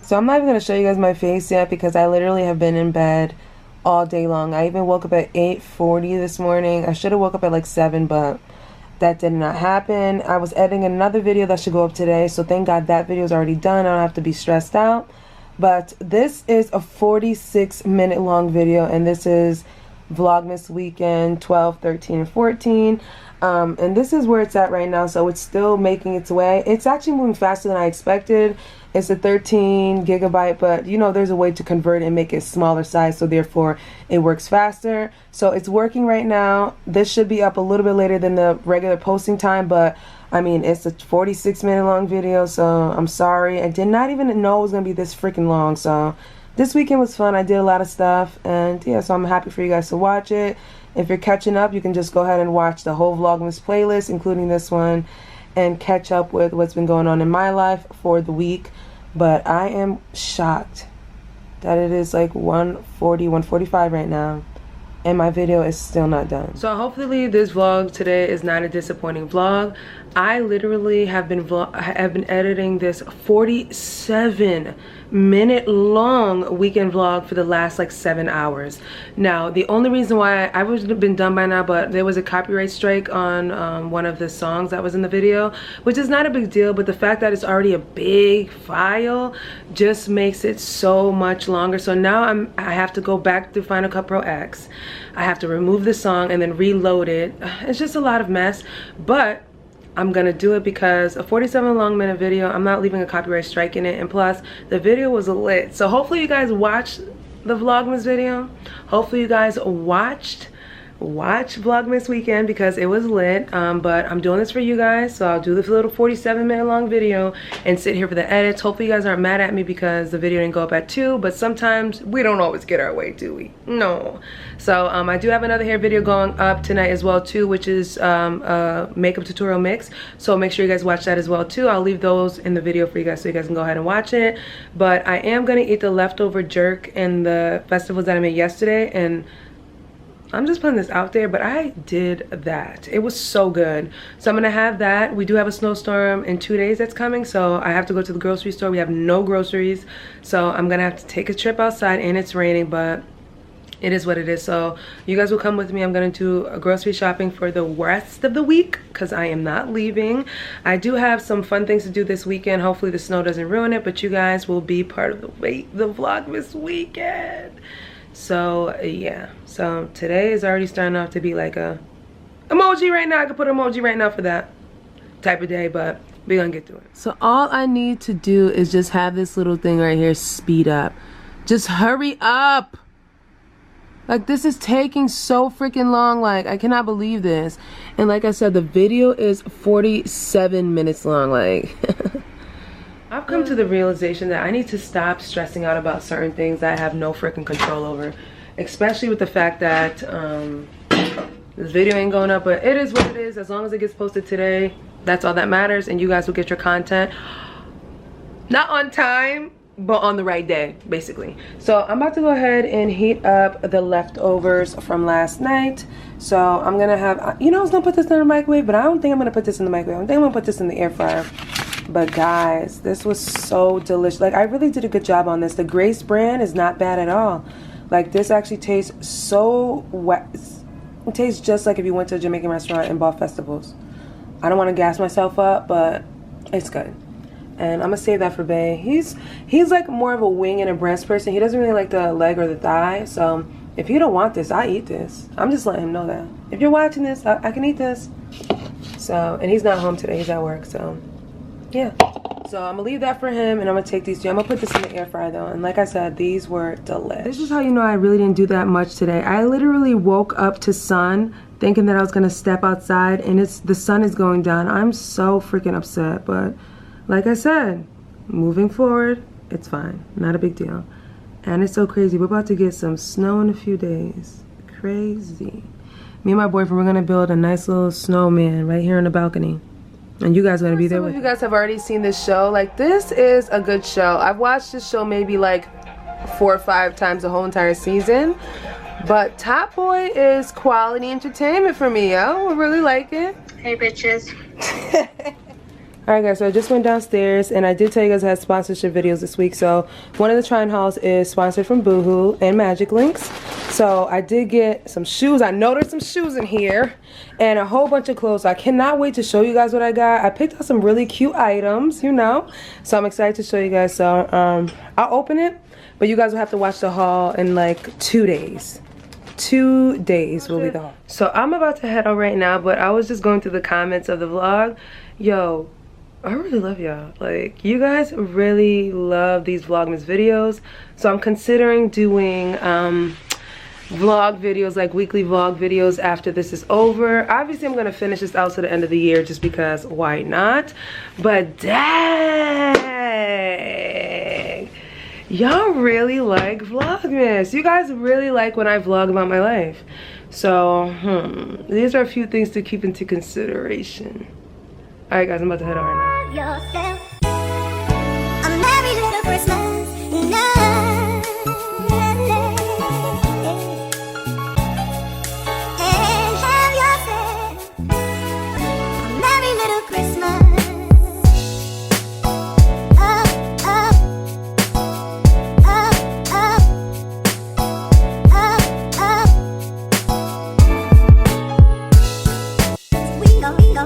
So I'm not even going to show you guys my face yet because I literally have been in bed all day long. I even woke up at 8:40 this morning. I should have woke up at like 7, but that did not happen. I was editing another video that should go up today, so thank God that video is already done. I don't have to be stressed out. But this is a 46-minute long video, and this is Vlogmas weekend 12, 13, and 14. And this is where it's at right now, so it's still making its way. It's actually moving faster than I expected. It's a 13 gigabyte, but you know there's a way to convert it and make it smaller size, so therefore it works faster. So it's working right now. This should be up a little bit later than the regular posting time, but I mean it's a 46-minute long video, so I'm sorry. I did not even know it was gonna be this freaking long. So this weekend was fun. I did a lot of stuff, and yeah, so I'm happy for you guys to watch it. If you're catching up, you can just go ahead and watch the whole Vlogmas playlist, including this one, and catch up with what's been going on in my life for the week. But I am shocked that it is like 1:40, 1:45 right now, and my video is still not done. So hopefully this vlog today is not a disappointing vlog. I literally have been editing this 47-minute long weekend vlog for the last like 7 hours. Now the only reason why I would have been done by now, but there was a copyright strike on one of the songs that was in the video, which is not a big deal, but the fact that it's already a big file just makes it so much longer. So now I have to go back to Final Cut Pro X. I have to remove the song and then reload it. It's just a lot of mess, but I'm gonna do it because a 47-minute video, I'm not leaving a copyright strike in it, and plus the video was lit. So hopefully you guys watched the Vlogmas video. Hopefully you guys watch Vlogmas weekend because it was lit. But I'm doing this for you guys, so I'll do this little 47-minute long video and sit here for the edits. Hopefully you guys aren't mad at me because the video didn't go up at 2, but sometimes we don't always get our way, do we? No. So I do have another hair video going up tonight as well too, which is a makeup tutorial mix, so make sure you guys watch that as well too. I'll leave those in the video for you guys so you guys can go ahead and watch it. But I am gonna eat the leftover jerk in the festivals that I made yesterday, and I'm just putting this out there, but I did that. It was so good. So I'm gonna have that. We do have a snowstorm in 2 days that's coming, so I have to go to the grocery store. We have no groceries, so I'm gonna have to take a trip outside, and it's raining, but it is what it is. So you guys will come with me. I'm gonna do a grocery shopping for the rest of the week because I am not leaving. I do have some fun things to do this weekend. Hopefully the snow doesn't ruin it, but you guys will be part of the Vlogmas weekend. So yeah, so today is already starting off to be like a emoji right now. I could put an emoji right now for that type of day, but we're gonna get through it. So all I need to do is just have this little thing right here speed up. Just hurry up. Like, this is taking so freaking long. Like, I cannot believe this. And like I said, the video is 47 minutes long. Like I've come to the realization that I need to stop stressing out about certain things that I have no freaking control over, especially with the fact that this video ain't going up, but it is what it is. As long as it gets posted today, that's all that matters, and you guys will get your content not on time, but on the right day, basically. So I'm about to go ahead and heat up the leftovers from last night. So I'm gonna have, you know, I was gonna put this in the microwave, but I don't think I'm gonna put this in the microwave. I think I'm gonna put this in the air fryer. But guys, this was so delicious. Like, I really did a good job on this. The Grace brand is not bad at all. Like, this actually tastes so wet. It tastes just like if you went to a Jamaican restaurant and bought festivals. I don't want to gas myself up, but it's good. And I'm gonna save that for Bae. He's like more of a wing and a breast person. He doesn't really like the leg or the thigh. So if you don't want this, I eat this. I'm just letting him know that. If you're watching this, I can eat this. So, and he's not home today. He's at work, so yeah. So I'm gonna leave that for him, and I'm gonna take these two. I'm gonna put this in the air fryer though, and like I said, these were delicious. This is how you know I really didn't do that much today. I literally woke up to sun thinking that I was gonna step outside, and the sun is going down. I'm so freaking upset, but like I said, moving forward, it's fine. Not a big deal. And it's so crazy. We're about to get some snow in a few days. Crazy. Me and my boyfriend, we're gonna build a nice little snowman right here on the balcony. And you guys are gonna be there with me. Some of you guys have already seen this show. Like, this is a good show. I've watched this show maybe like 4 or 5 times the whole entire season. But Top Boy is quality entertainment for me, yo. I really like it. Hey, bitches. Alright guys, so I just went downstairs and I did tell you guys I had sponsorship videos this week. So one of the try-on hauls is sponsored from Boohoo and Magic Links. So I did get some shoes. I know there's some shoes in here and a whole bunch of clothes. So I cannot wait to show you guys what I got. I picked out some really cute items, you know. So I'm excited to show you guys. So I'll open it, but you guys will have to watch the haul in like 2 days. 2 days will be the haul. So I'm about to head out right now, but I was just going through the comments of the vlog. Yo, I really love y'all. Like, you guys really love these Vlogmas videos. So I'm considering doing vlog videos, like weekly vlog videos after this is over. Obviously, I'm going to finish this out to the end of the year just because why not? But dang, y'all really like Vlogmas. You guys really like when I vlog about my life. So, these are a few things to keep into consideration. Alright guys, I'm about to head out right now. Yourself. A merry little Christmas night. And have yourself a merry little Christmas. Up, up, up, up, up, up. We go, we go.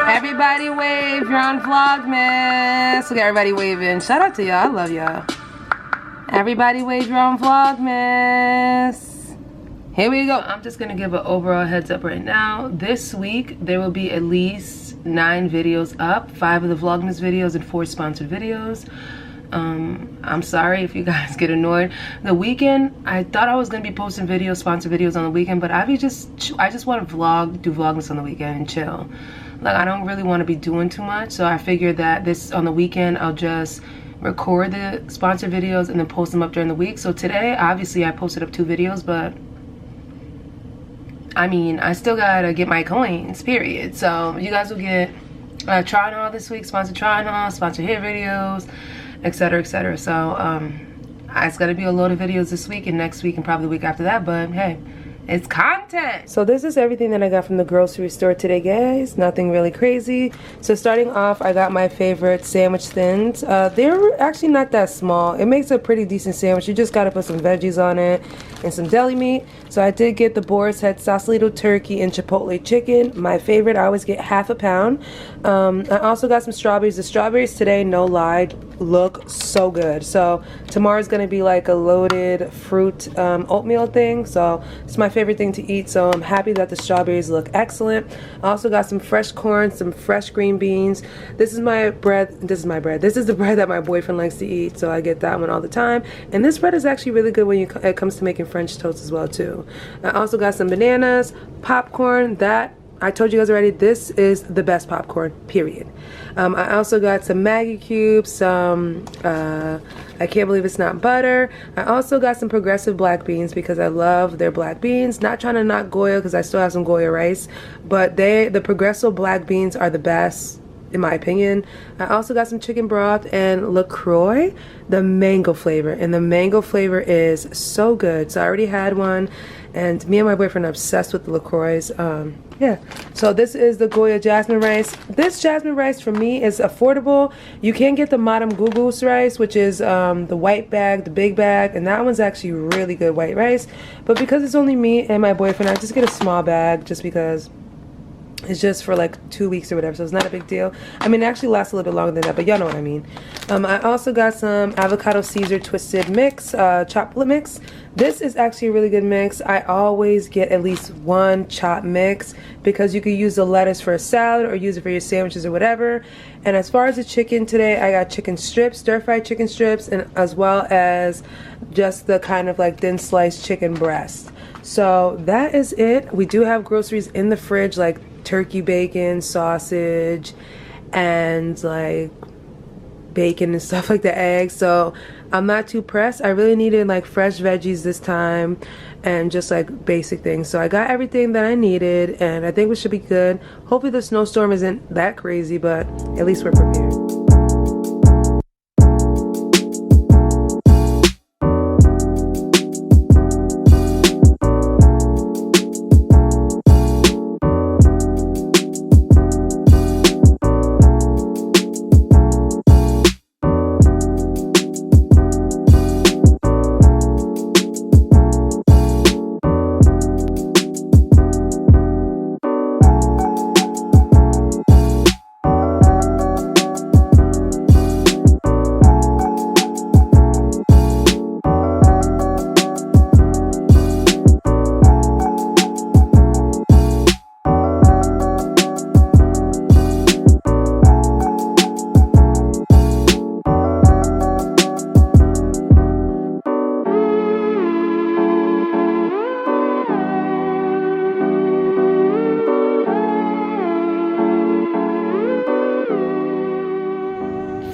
Everybody wave, you're on Vlogmas. Look at everybody waving. Shout out to y'all, I love y'all. Everybody wave, you're on Vlogmas. Here we go. I'm just gonna give an overall heads up right now. This week, there will be at least 9 videos up. 5 of the Vlogmas videos and 4 sponsored videos. I'm sorry if you guys get annoyed. The weekend, I thought I was gonna be posting videos, sponsored videos on the weekend, but I just want to do Vlogmas on the weekend and chill. Like, I don't really want to be doing too much, so I figured that on the weekend I'll just record the sponsored videos and then post them up during the week. So today, obviously I posted up 2 videos, but I mean, I still gotta get my coins, period. So you guys will get try-on haul this week, sponsored try-on haul, sponsored hair videos, etc, etc. So it's gonna be a load of videos this week and next week and probably the week after that, but hey, It's content. So this is everything that I got from the grocery store today, guys. Nothing really crazy. So starting off, I got my favorite sandwich thins. They're actually not that small. It makes a pretty decent sandwich. You just gotta put some veggies on it and some deli meat. So I did get the Boar's Head Sausalito turkey and chipotle chicken. My favorite, I always get half a pound. I also got some strawberries. The strawberries today, no lie, look so good. So tomorrow's gonna be like a loaded fruit oatmeal thing. So it's my favorite thing to eat. So I'm happy that the strawberries look excellent. I also got some fresh corn, some fresh green beans. This is my bread. This is my bread. This is the bread that my boyfriend likes to eat. So I get that one all the time. And this bread is actually really good when it comes to making French toast as well too. I also got some bananas, popcorn. That I told you guys already, this is the best popcorn, period. I also got some Maggi cubes, some, I can't believe it's not butter. I also got some Progressive black beans because I love their black beans. Not trying to knock Goya because I still have some Goya rice, but the Progressive black beans are the best, in my opinion. I also got some chicken broth and LaCroix, the mango flavor. And the mango flavor is so good. So I already had one. And me and my boyfriend are obsessed with the LaCroix. Yeah. So this is the Goya jasmine rice. This jasmine rice for me is affordable. You can get the Madame Gugu's rice, which is the white bag, the big bag. And that one's actually really good white rice. But because it's only me and my boyfriend, I just get a small bag just because it's just for like 2 weeks or whatever, so it's not a big deal. I mean, it actually lasts a little bit longer than that, but y'all know what I mean. I also got some avocado Caesar twisted mix, chocolate mix. This is actually a really good mix. I always get at least one chopped mix because you could use the lettuce for a salad or use it for your sandwiches or whatever. And as far as the chicken today, I got chicken strips, stir-fried chicken strips, and as well as just the kind of like thin sliced chicken breast. So that is it. We do have groceries in the fridge, like turkey bacon, sausage, and like bacon and stuff like the eggs. So I'm not too pressed. I really needed like fresh veggies this time and just like basic things. So I got everything that I needed and I think we should be good. Hopefully the snowstorm isn't that crazy, but at least we're prepared.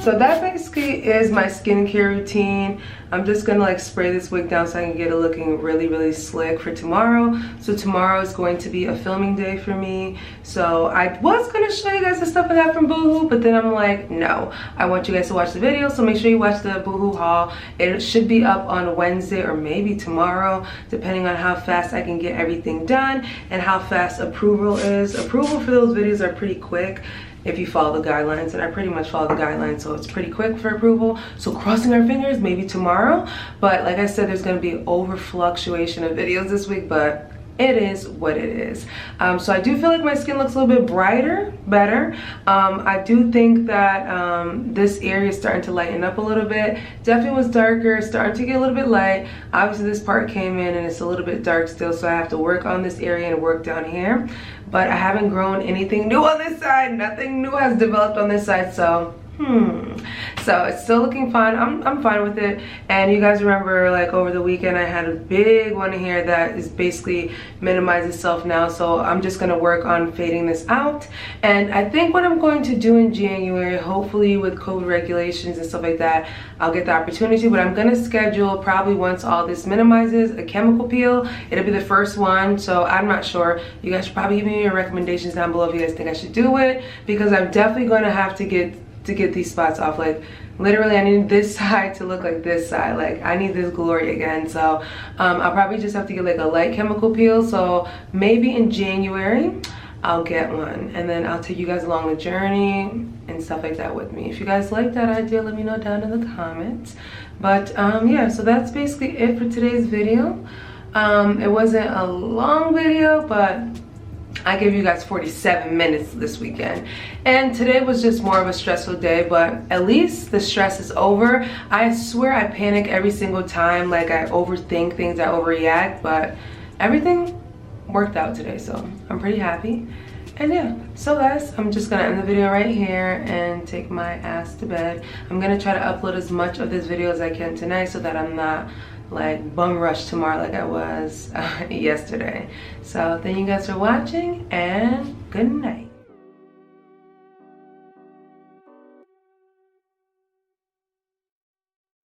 So that basically is my skincare routine. I'm just gonna like spray this wig down so I can get it looking really slick for tomorrow. So tomorrow is going to be a filming day for me. So I was gonna show you guys the stuff I got from Boohoo, but then I'm like, no, I want you guys to watch the video. So make sure you watch the Boohoo haul. It should be up on Wednesday or maybe tomorrow, depending on how fast I can get everything done and how fast approval is. Approval for those videos are pretty quick if you follow the guidelines, and I pretty much follow the guidelines, so it's pretty quick for approval. So crossing our fingers, maybe tomorrow. But like I said, there's gonna be over fluctuation of videos this week, but it is what it is. So I do feel like my skin looks a little bit better. I do think that this area is starting to lighten up a little bit. Definitely was darker, starting to get a little bit light. Obviously this part came in and it's a little bit dark still, so I have to work on this area and work down here. But I haven't grown anything new on this side. Nothing new has developed on this side, so so it's still looking fine. I'm fine with it. And you guys remember, like over the weekend I had a big one here that is basically minimized itself now, so I'm just gonna work on fading this out. And I think what I'm going to do in January, hopefully with COVID regulations and stuff like that, I'll get the opportunity, but I'm gonna schedule probably once all this minimizes a chemical peel. It'll be the first one, so I'm not sure. You guys should probably give me your recommendations down below if you guys think I should do it, because I'm definitely gonna have to get these spots off. Like literally I need this side to look like this side. Like I need this glory again. So I'll probably just have to get like a light chemical peel. So maybe in January I'll get one, and then I'll take you guys along the journey and stuff like that with me. If you guys like that idea, let me know down in the comments. But yeah, so that's basically it for today's video. It wasn't a long video, but I gave you guys 47 minutes this weekend, and today was just more of a stressful day, but at least the stress is over. I swear I panic every single time, like I overthink things, I overreact, but everything worked out today, so I'm pretty happy. And yeah, so guys, I'm just gonna end the video right here and take my ass to bed. I'm gonna try to upload as much of this video as I can tonight so that I'm not like bum rush tomorrow like I was yesterday. So thank you guys for watching, and good night.